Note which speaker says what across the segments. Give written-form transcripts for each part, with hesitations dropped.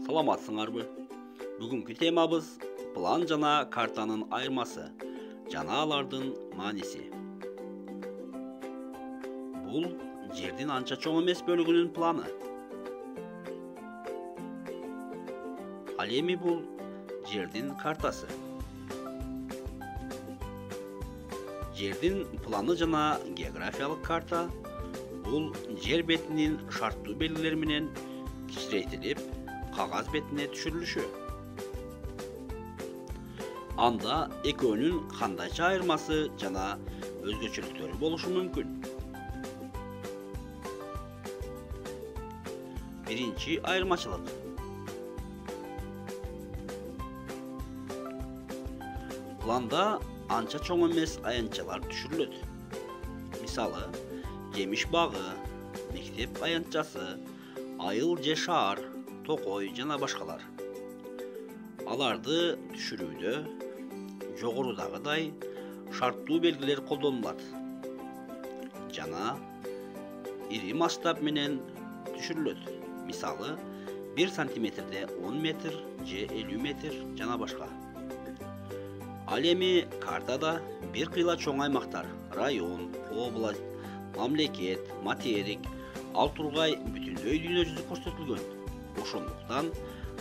Speaker 1: Саламатсыңарбы? Бүгүнкү темабыз план жана картанын айырмасы жана алардын мааниси. Бул жердин анча чоң эмес бөлүгүнүн планы. Ал эми бул жердин картасы. Жердин планы жана географиялык карта бул жер бетинин шарттуу белгилери менен кичирейтилип, кагаз бетине түшүрүлүшү. Анда экөөнүн кандайча айырмасы жана өзгөчөлүктөрү болушу мүмкүн. Биринчи айырмачылык. Планда анча чоң эмес аянтчалар түшүрүлөт. Мисалы, жемиш багы, мектеп аянтчасы, айыл же шаар, токой жана башкалар. Аларды түшүрүүдө жогорудагыдай шарттуу белгилер колдонулат жана ири масштаб менен түшүрүлөт. Мисалы, 1 сантиметрде 10 метр же 50 метр жана башка. Ал эми картада бир кыйла чоң аймактар, район, область, мамлекет, материк, ал тургай бүтүндөй дүйнө жүзү көрсөтүлгөн. Ошондуктан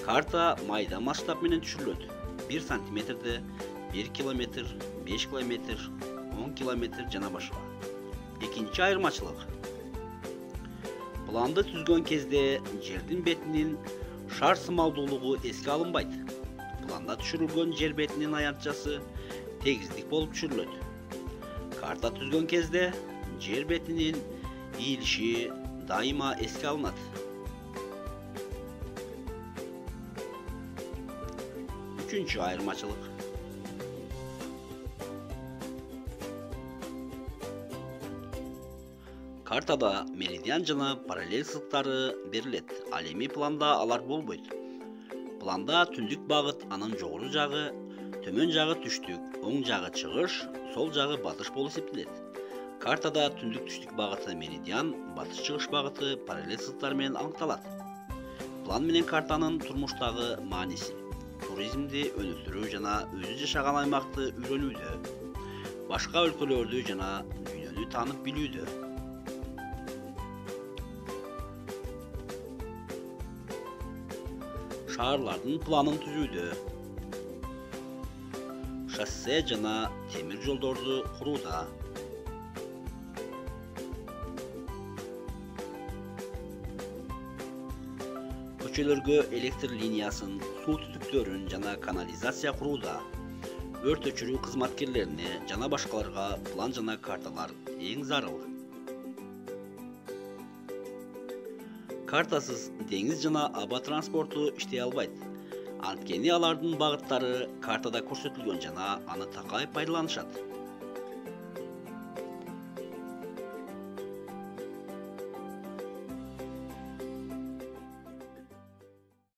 Speaker 1: карта майда масштаб менен түшүрүлөт. 1 сантиметрде 1 километр, 5 километр, 10 километр жана башка. Экинчи айырмачылык. Планды түзгөн кезде жердин бетинин шар сымалдуулугу эске алынбайт. Планда түшүрүлгөн жер бетинин аянтчасы тегиздик болуп түшүрүлөт. Карта түзгөн кезде жер бетинин ийилиши дайыма эске алынат. Үчүнчү айырмачылык. Картада меридиан жана параллель сызыктары берилет. Ал эми планда алар болбойт. Планда түндүк багыт анын жогору жагы, төмөн жагы түштүк, оң жагы чыгыш, сол жагы батыш болуп эсептелет. Картада түндүк түштүк багыты меридиан, батыш чыгыш багыты параллель сызыктар менен аныкталат. План менен картанын турмуштагы мааниси. Туризмди өнүктүрүү жана өзү жашаган аймакты үйрөнүүдө, башка өлкөлөрдү жана дүйнөнү таанып билүүдө. Шаарлардын планын түзүүдө, шоссе жана темир жолдорду курууда, көчөлөргө электр линиясын, суу түтүктөрүн жана канализация курууда, өрт өчүрүү кызматкерлерине жана башкаларга план жана карталар эң зарыл. Картасыз деңиз жана аба транспорту иштей албайт. Анткени алардын багыттары картада көрсөтүлгөн жана аны такай пайдаланышат.